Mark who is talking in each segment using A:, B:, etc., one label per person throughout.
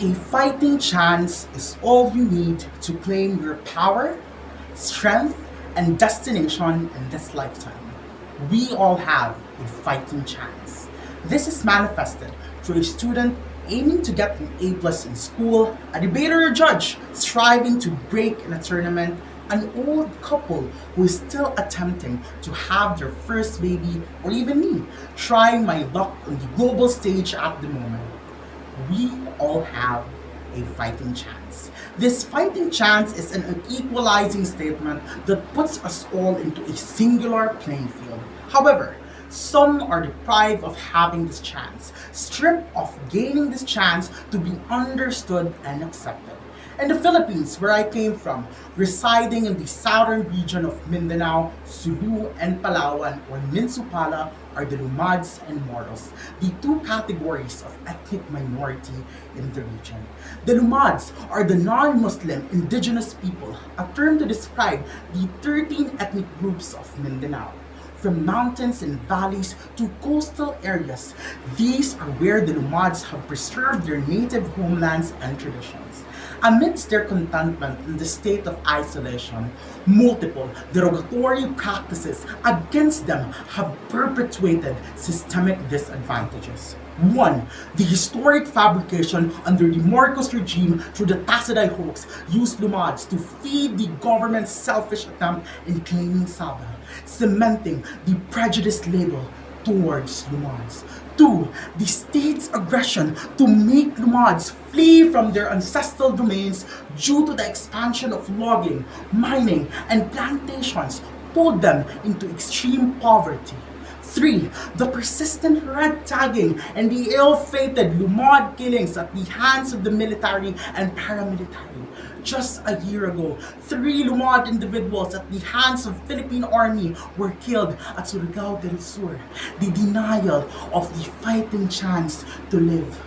A: A fighting chance is all you need to claim your power, strength, and destination in this lifetime. We all have a fighting chance. This is manifested through a student aiming to get an A plus in school, a debater or judge striving to break in a tournament, an old couple who is still attempting to have their first baby, or even me, trying my luck on the global stage at the moment. We all have a fighting chance. This fighting chance is an equalizing statement that puts us all into a singular playing field. However, some are deprived of having this chance, stripped of gaining this chance to be understood and accepted. In the Philippines, where I came from, residing in the southern region of Mindanao, Sulu, and Palawan, or Minsupala, are the Lumads and Moros, the two categories of ethnic minority in the region. The Lumads are the non-Muslim indigenous people, a term to describe the 13 ethnic groups of Mindanao. From mountains and valleys to coastal areas, these are where the Lumads have preserved their native homelands and traditions. Amidst their contentment in the state of isolation, multiple derogatory practices against them have perpetuated systemic disadvantages. 1. The historic fabrication under the Marcos regime through the Tasiday hoax used Lumads to feed the government's selfish attempt in claiming Sabah, cementing the prejudice label towards Lumads. 2. The state's aggression to make Lumads flee from their ancestral domains due to the expansion of logging, mining, and plantations pulled them into extreme poverty. 3. The persistent red tagging and the ill-fated Lumad killings at the hands of the military and paramilitary. Just a year ago, 3 Lumad individuals at the hands of Philippine Army were killed at Surigao del Sur. The denial of the fighting chance to live.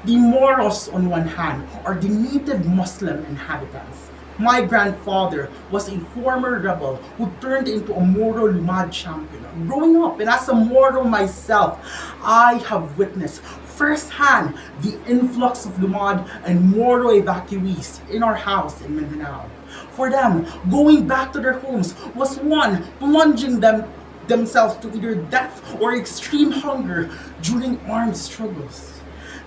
A: The Moros, on one hand, are the native Muslim inhabitants. My grandfather was a former rebel who turned into a Moro Lumad champion. Growing up, and as a Moro myself, I have witnessed firsthand the influx of Lumad and Moro evacuees in our house in Mindanao. For them, going back to their homes was one plunging themselves to either death or extreme hunger during armed struggles.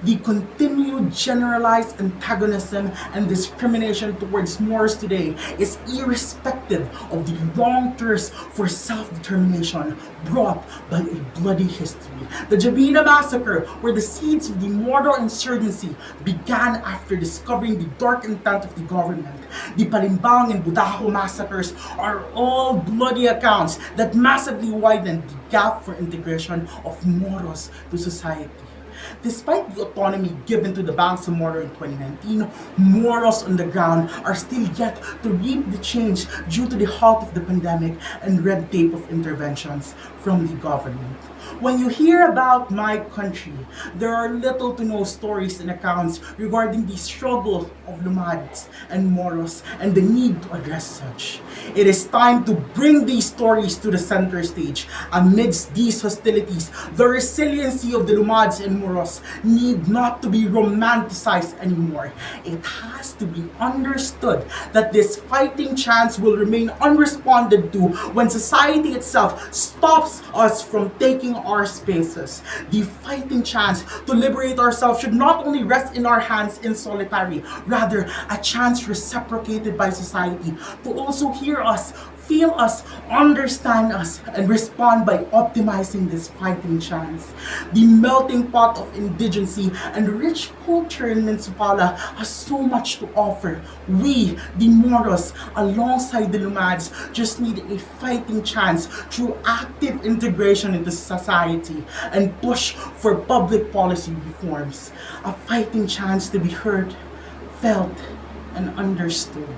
A: The continued generalized antagonism and discrimination towards Moors today is irrespective of the long thirst for self-determination brought by a bloody history. The Jabina massacre, where the seeds of the Moro insurgency began after discovering the dark intent of the government. The Palimbang and Budaho massacres are all bloody accounts that massively widened the gap for integration of Moros to society. Despite the autonomy given to the Bangsamoro in 2019, Moros on the ground are still yet to reap the change due to the halt of the pandemic and red tape of interventions from the government. When you hear about my country, there are little to no stories and accounts regarding the struggle of Lumads and Moros and the need to address such. It is time to bring these stories to the center stage. Amidst these hostilities, the resiliency of the Lumads and Moros need not to be romanticized anymore. It has to be understood that this fighting chance will remain unresponded to when society itself stops us from taking our spaces. The fighting chance to liberate ourselves should not only rest in our hands in solitary, rather a chance reciprocated by society to also hear us, feel us, understand us, and respond by optimizing this fighting chance. The melting pot of indigency and rich culture in Minsupala has so much to offer. We, the Moros, alongside the Lumads, just need a fighting chance through active integration into society and push for public policy reforms. A fighting chance to be heard, felt, and understood.